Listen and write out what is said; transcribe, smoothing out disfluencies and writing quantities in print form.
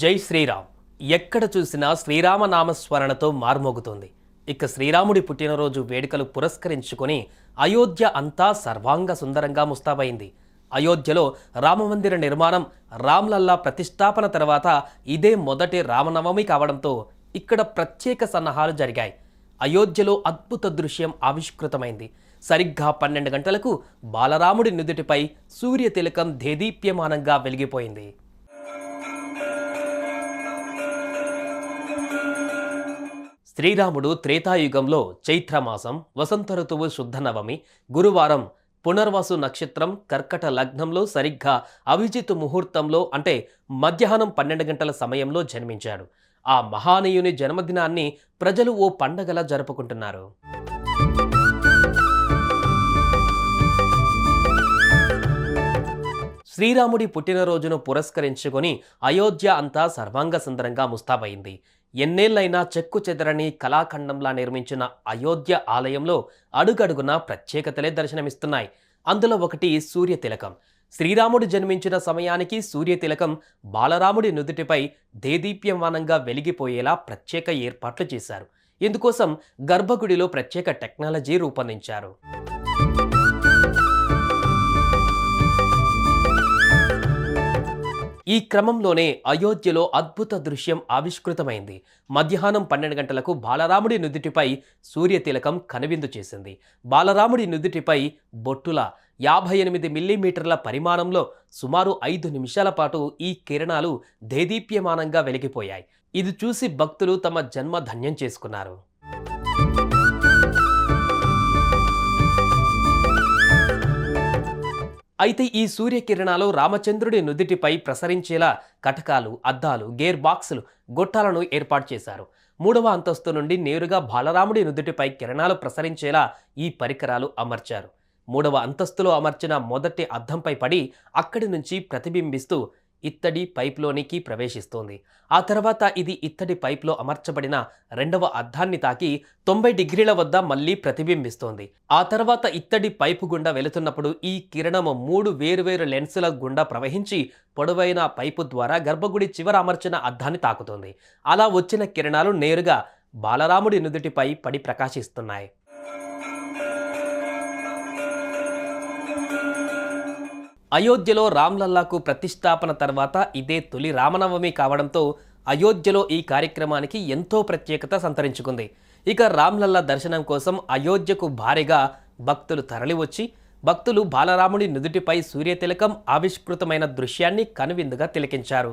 జై శ్రీరామ్. ఎక్కడ చూసినా శ్రీరామనామ స్మరణతో మార్మోగుతోంది. ఇక శ్రీరాముడి పుట్టినరోజు వేడుకలు పురస్కరించుకొని అయోధ్య అంతా సర్వాంగ సుందరంగా ముస్తాబైంది. అయోధ్యలో రామమందిర నిర్మాణం, రామ్లల్లా ప్రతిష్టాపన తర్వాత ఇదే మొదటి రామనవమి కావడంతో ఇక్కడ ప్రత్యేక సన్నాహాలు జరిగాయి. అయోధ్యలో అద్భుత దృశ్యం ఆవిష్కృతమైంది. సరిగ్గా 12 గంటలకు బాలరాముడి నుదుటిపై సూర్యతిలకం దేదీప్యమానంగా వెలిగిపోయింది. శ్రీరాముడు త్రేతాయుగంలో చైత్రమాసం వసంత ఋతువు శుద్ధ నవమి గురువారం పునర్వసు నక్షత్రం కర్కట లగ్నంలో సరిగ్గా అభిజిత్ ముహూర్తంలో అంటే మధ్యాహ్నం 12 గంటల సమయంలో జన్మించాడు. ఆ మహానీయుని జన్మదినాన్ని ప్రజలు ఓ పండగలా జరుపుకుంటున్నారు. శ్రీరాముడి పుట్టినరోజును పురస్కరించుకొని అయోధ్య అంతా సర్వాంగ సుందరంగా ముస్తాబైంది. ఎన్నేళ్లైనా చెక్కు చెదరని కళాఖండంలా నిర్మించిన అయోధ్య ఆలయంలో అడుగడుగునా ప్రత్యేకతలే దర్శనమిస్తున్నాయి. అందులో ఒకటి సూర్యతిలకం. శ్రీరాముడు జన్మించిన సమయానికి సూర్యతిలకం బాలరాముడి నుదుటిపై దేదీప్యమానంగా వెలిగిపోయేలా ప్రత్యేక ఏర్పాట్లు చేశారు. ఇందుకోసం గర్భగుడిలో ప్రత్యేక టెక్నాలజీ రూపొందించారు. ఈ క్రమంలోనే అయోధ్యలో అద్భుత దృశ్యం ఆవిష్కృతమైంది. మధ్యాహ్నం 12 గంటలకు బాలరాముడి నుదుటిపై సూర్యతిలకం కనువిందు చేసింది. బాలరాముడి నుదుటిపై బొట్టుల 58 మిల్లీమీటర్ల పరిమాణంలో సుమారు 5 నిమిషాల పాటు ఈ కిరణాలు దేదీప్యమానంగా వెలిగిపోయాయి. ఇది చూసి భక్తులు తమ జన్మ ధన్యం చేసుకున్నారు. అయితే ఈ సూర్యకిరణాలు రామచంద్రుడి నుదిటిపై ప్రసరించేలా కటకాలు, అద్దాలు, గేర్ బాక్సులు, గొట్టాలను ఏర్పాటు చేశారు. 3వ అంతస్తు నుండి నేరుగా బాలరాముడి నుదిటిపై కిరణాలు ప్రసరించేలా ఈ పరికరాలు అమర్చారు. 3వ అంతస్తులో అమర్చిన మొదటి అద్దంపై పడి అక్కడి నుంచి ప్రతిబింబిస్తూ ఇత్తడి పైప్లోనికి ప్రవేశిస్తోంది. ఆ తర్వాత ఇది ఇత్తడి పైప్లో అమర్చబడిన 2వ అద్దాన్ని తాకి 90 డిగ్రీల వద్ద మళ్ళీ ప్రతిబింబిస్తోంది. ఆ తర్వాత ఇత్తడి పైపు గుండా వెళుతున్నప్పుడు ఈ కిరణము 3 వేరువేరు లెన్సుల గుండా ప్రవహించి పొడవైన పైపు ద్వారా గర్భగుడి చివర అమర్చిన అద్దాన్ని తాకుతుంది. అలా వచ్చిన కిరణాలు నేరుగా బాలరాముడి నుదుటిపై పడి ప్రకాశిస్తున్నాయి. అయోధ్యలో రామ్లల్లాకు ప్రతిష్టాపన తర్వాత ఇదే తొలి రామనవమి కావడంతో అయోధ్యలో ఈ కార్యక్రమానికి ఎంతో ప్రత్యేకత సంతరించుకుంది. ఇక రామ్లల్లా దర్శనం కోసం అయోధ్యకు భారీగా భక్తులు తరలివచ్చి బాలరాముడి నుదుటిపై సూర్యతిలకం ఆవిష్కృతమైన దృశ్యాన్ని కనువిందుగా తిలకించారు.